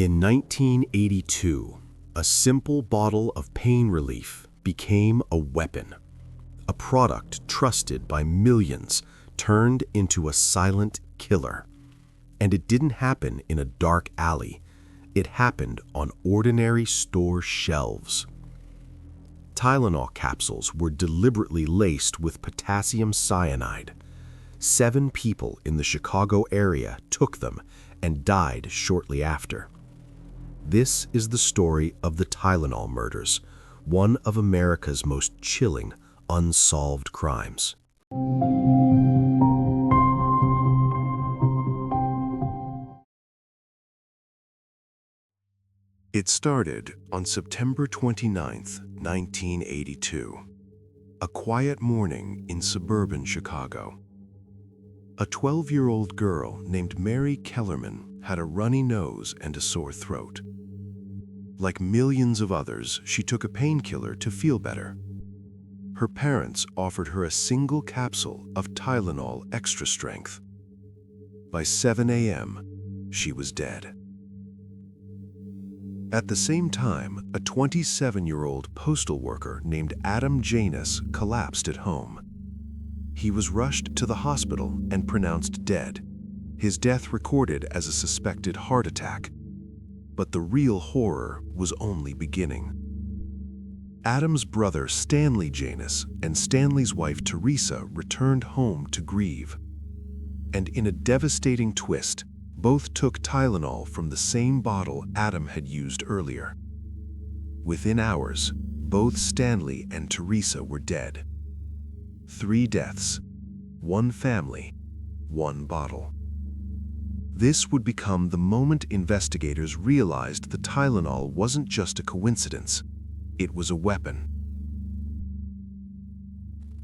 In 1982, a simple bottle of pain relief became a weapon. A product trusted by millions turned into a silent killer. And it didn't happen in a dark alley. It happened on ordinary store shelves. Tylenol capsules were deliberately laced with potassium cyanide. 7 people in the Chicago area took them and died shortly after. This is the story of the Tylenol murders, one of America's most chilling, unsolved crimes. It started on September 29, 1982, a quiet morning in suburban Chicago. A 12-year-old girl named Mary Kellerman had a runny nose and a sore throat. Like millions of others, she took a painkiller to feel better. Her parents offered her a single capsule of Tylenol Extra Strength. By 7 a.m., she was dead. At the same time, a 27-year-old postal worker named Adam Janus collapsed at home. He was rushed to the hospital and pronounced dead, his death recorded as a suspected heart attack. But the real horror was only beginning. Adam's brother Stanley Janus and Stanley's wife Teresa returned home to grieve. And in a devastating twist, both took Tylenol from the same bottle Adam had used earlier. Within hours, both Stanley and Teresa were dead. 3 deaths, 1 family, 1 bottle. This would become the moment investigators realized the Tylenol wasn't just a coincidence, it was a weapon.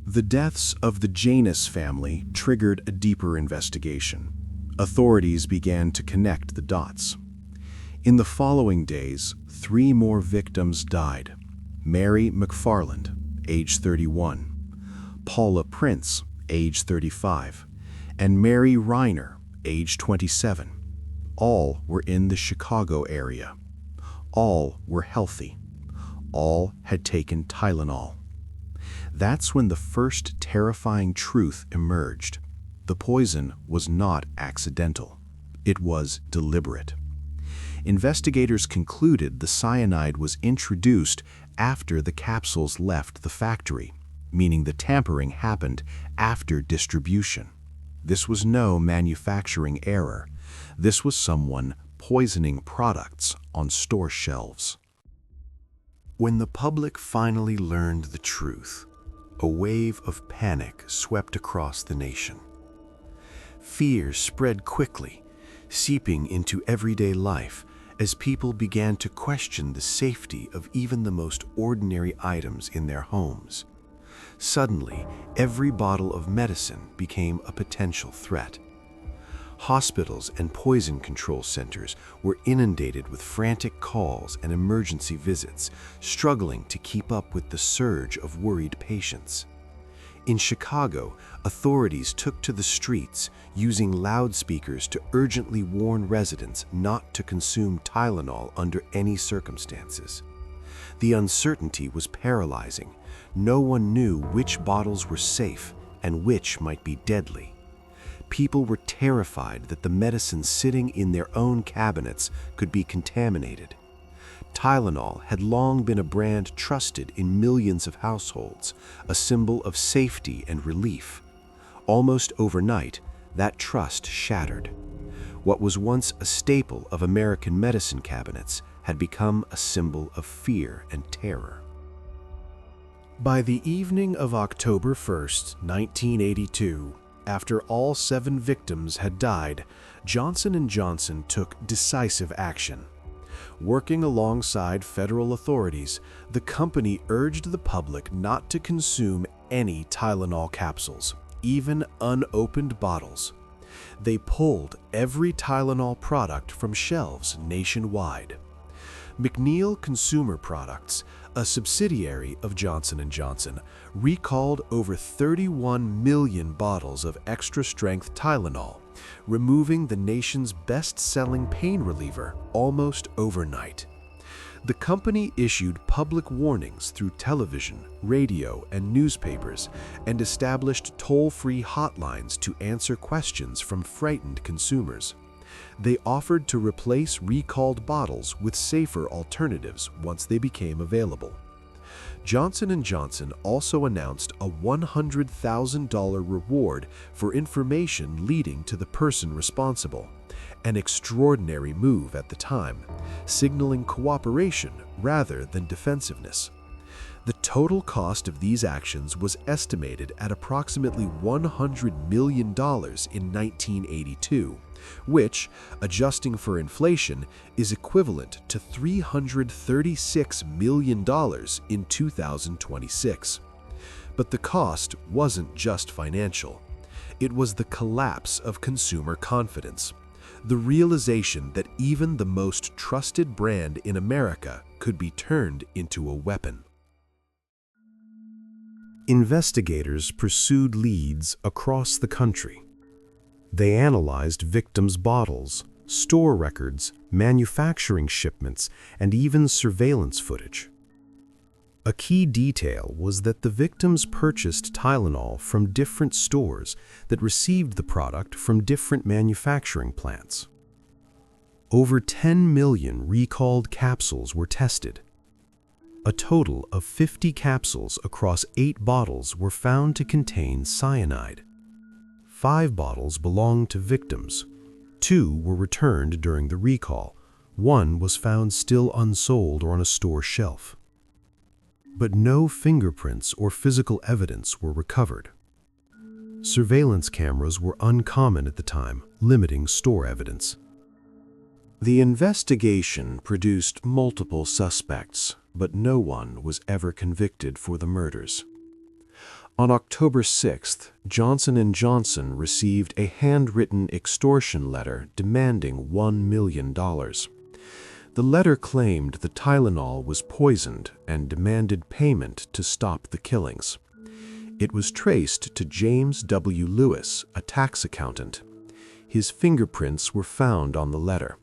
The deaths of the Janus family triggered a deeper investigation. Authorities began to connect the dots. In the following days, 3 more victims died. Mary McFarland, age 31, Paula Prince, age 35, and Mary Reiner, age 27. All were in the Chicago area. All were healthy. All had taken Tylenol. That's when the first terrifying truth emerged. The poison was not accidental. It was deliberate. Investigators concluded the cyanide was introduced after the capsules left the factory, meaning the tampering happened after distribution. This was no manufacturing error. This was someone poisoning products on store shelves. When the public finally learned the truth, a wave of panic swept across the nation. Fear spread quickly, seeping into everyday life as people began to question the safety of even the most ordinary items in their homes. Suddenly, every bottle of medicine became a potential threat. Hospitals and poison control centers were inundated with frantic calls and emergency visits, struggling to keep up with the surge of worried patients. In Chicago, authorities took to the streets, using loudspeakers to urgently warn residents not to consume Tylenol under any circumstances. The uncertainty was paralyzing. No one knew which bottles were safe and which might be deadly. People were terrified that the medicine sitting in their own cabinets could be contaminated. Tylenol had long been a brand trusted in millions of households, a symbol of safety and relief. Almost overnight, that trust shattered. What was once a staple of American medicine cabinets had become a symbol of fear and terror. By the evening of October 1st, 1982, after all 7 victims had died, Johnson & Johnson took decisive action. Working alongside federal authorities, the company urged the public not to consume any Tylenol capsules, even unopened bottles. They pulled every Tylenol product from shelves nationwide. McNeil Consumer Products, a subsidiary of Johnson & Johnson, recalled over 31 million bottles of extra-strength Tylenol removing the nation's best-selling pain reliever almost overnight. The company issued public warnings through television, radio, and newspapers, and established toll-free hotlines to answer questions from frightened consumers. They offered to replace recalled bottles with safer alternatives once they became available. Johnson & Johnson also announced a $100,000 reward for information leading to the person responsible, an extraordinary move at the time, signaling cooperation rather than defensiveness. The total cost of these actions was estimated at approximately $100 million in 1982, which, adjusting for inflation, is equivalent to $336 million in 2026. But the cost wasn't just financial. It was the collapse of consumer confidence, the realization that even the most trusted brand in America could be turned into a weapon. Investigators pursued leads across the country. They analyzed victims' bottles, store records, manufacturing shipments, and even surveillance footage. A key detail was that the victims purchased Tylenol from different stores that received the product from different manufacturing plants. Over 10 million recalled capsules were tested. A total of 50 capsules across 8 bottles were found to contain cyanide. 5 bottles belonged to victims. 2 were returned during the recall. 1 was found still unsold or on a store shelf. But no fingerprints or physical evidence were recovered. Surveillance cameras were uncommon at the time, limiting store evidence. The investigation produced multiple suspects, but no one was ever convicted for the murders. On October 6th, Johnson & Johnson received a handwritten extortion letter demanding $1 million. The letter claimed the Tylenol was poisoned and demanded payment to stop the killings. It was traced to James W. Lewis, a tax accountant. His fingerprints were found on the letter.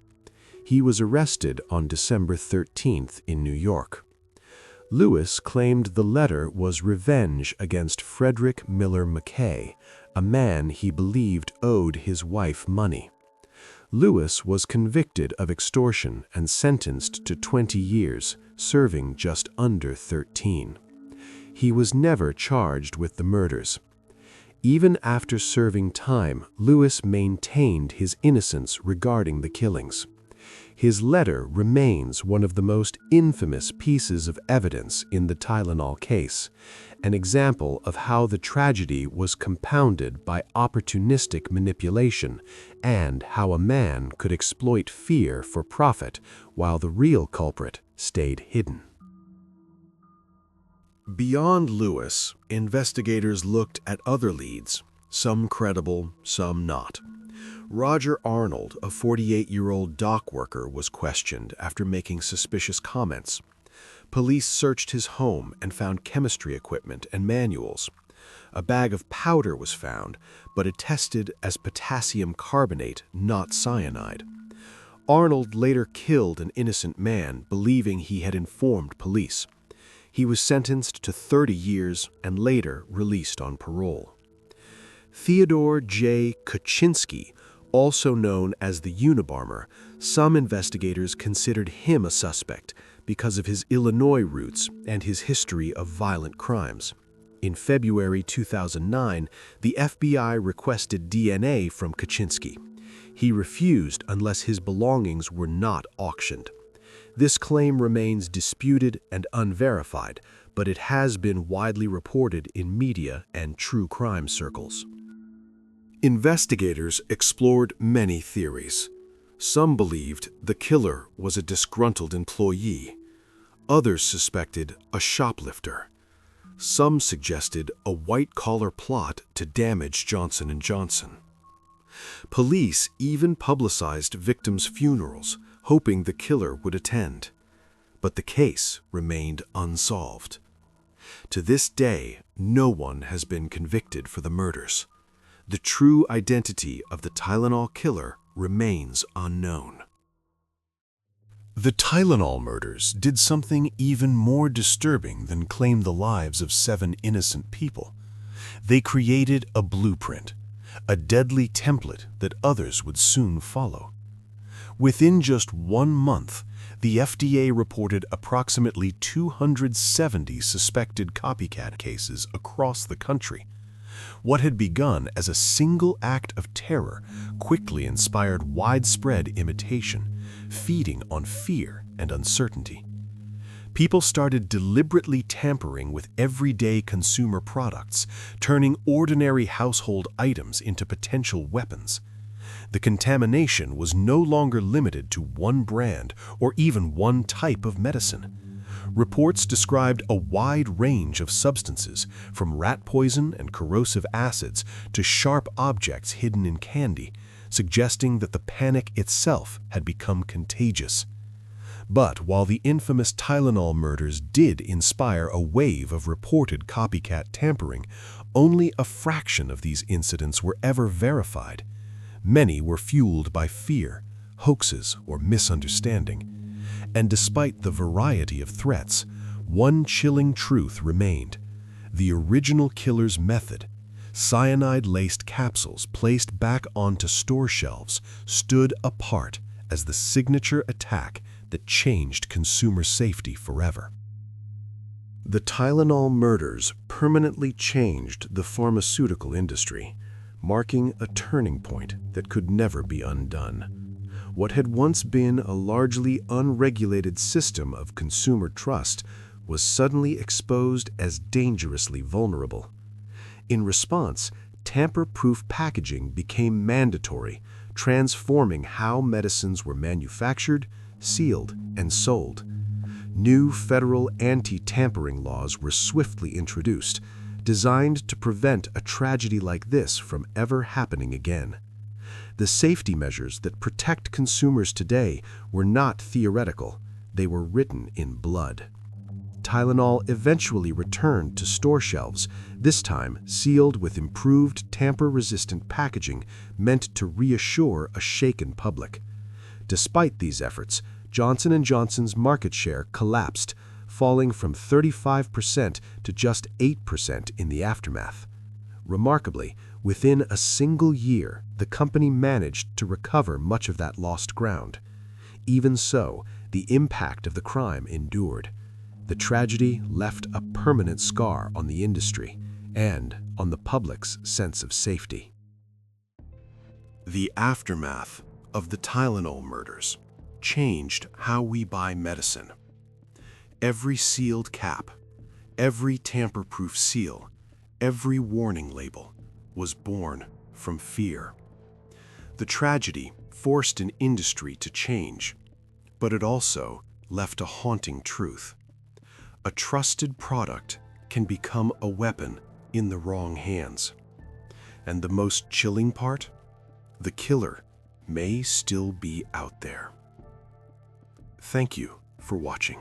He was arrested on December 13th in New York. Lewis claimed the letter was revenge against Frederick Miller McKay, a man he believed owed his wife money. Lewis was convicted of extortion and sentenced to 20 years, serving just under 13. He was never charged with the murders. Even after serving time, Lewis maintained his innocence regarding the killings. His letter remains one of the most infamous pieces of evidence in the Tylenol case, an example of how the tragedy was compounded by opportunistic manipulation and how a man could exploit fear for profit while the real culprit stayed hidden. Beyond Lewis, investigators looked at other leads, some credible, some not. Roger Arnold, a 48-year-old dock worker, was questioned after making suspicious comments. Police searched his home and found chemistry equipment and manuals. A bag of powder was found, but it tested as potassium carbonate, not cyanide. Arnold later killed an innocent man, believing he had informed police. He was sentenced to 30 years and later released on parole. Theodore J. Kaczynski, also known as the Unabomber, some investigators considered him a suspect because of his Illinois roots and his history of violent crimes. In February 2009, the FBI requested DNA from Kaczynski. He refused unless his belongings were not auctioned. This claim remains disputed and unverified, but it has been widely reported in media and true crime circles. Investigators explored many theories. Some believed the killer was a disgruntled employee. Others suspected a shoplifter. Some suggested a white-collar plot to damage Johnson & Johnson. Police even publicized victims' funerals, hoping the killer would attend. But the case remained unsolved. To this day, no one has been convicted for the murders. The true identity of the Tylenol killer remains unknown. The Tylenol murders did something even more disturbing than claim the lives of 7 innocent people. They created a blueprint, a deadly template that others would soon follow. Within just 1 month, the FDA reported approximately 270 suspected copycat cases across the country. What had begun as a single act of terror quickly inspired widespread imitation, feeding on fear and uncertainty. People started deliberately tampering with everyday consumer products, turning ordinary household items into potential weapons. The contamination was no longer limited to one brand or even one type of medicine. Reports described a wide range of substances, from rat poison and corrosive acids to sharp objects hidden in candy, suggesting that the panic itself had become contagious. But while the infamous Tylenol murders did inspire a wave of reported copycat tampering, only a fraction of these incidents were ever verified. Many were fueled by fear, hoaxes, or misunderstanding. And despite the variety of threats, one chilling truth remained. The original killer's method, cyanide-laced capsules placed back onto store shelves, stood apart as the signature attack that changed consumer safety forever. The Tylenol murders permanently changed the pharmaceutical industry, marking a turning point that could never be undone. What had once been a largely unregulated system of consumer trust was suddenly exposed as dangerously vulnerable. In response, tamper-proof packaging became mandatory, transforming how medicines were manufactured, sealed, and sold. New federal anti-tampering laws were swiftly introduced, designed to prevent a tragedy like this from ever happening again. The safety measures that protect consumers today were not theoretical, they were written in blood. Tylenol eventually returned to store shelves, this time sealed with improved tamper-resistant packaging meant to reassure a shaken public. Despite these efforts, Johnson & Johnson's market share collapsed, falling from 35% to just 8% in the aftermath. Remarkably, within a single year, the company managed to recover much of that lost ground. Even so, the impact of the crime endured. The tragedy left a permanent scar on the industry and on the public's sense of safety. The aftermath of the Tylenol murders changed how we buy medicine. Every sealed cap, every tamper-proof seal, every warning label was born from fear. The tragedy forced an industry to change, but it also left a haunting truth. A trusted product can become a weapon in the wrong hands. And the most chilling part? The killer may still be out there. Thank you for watching.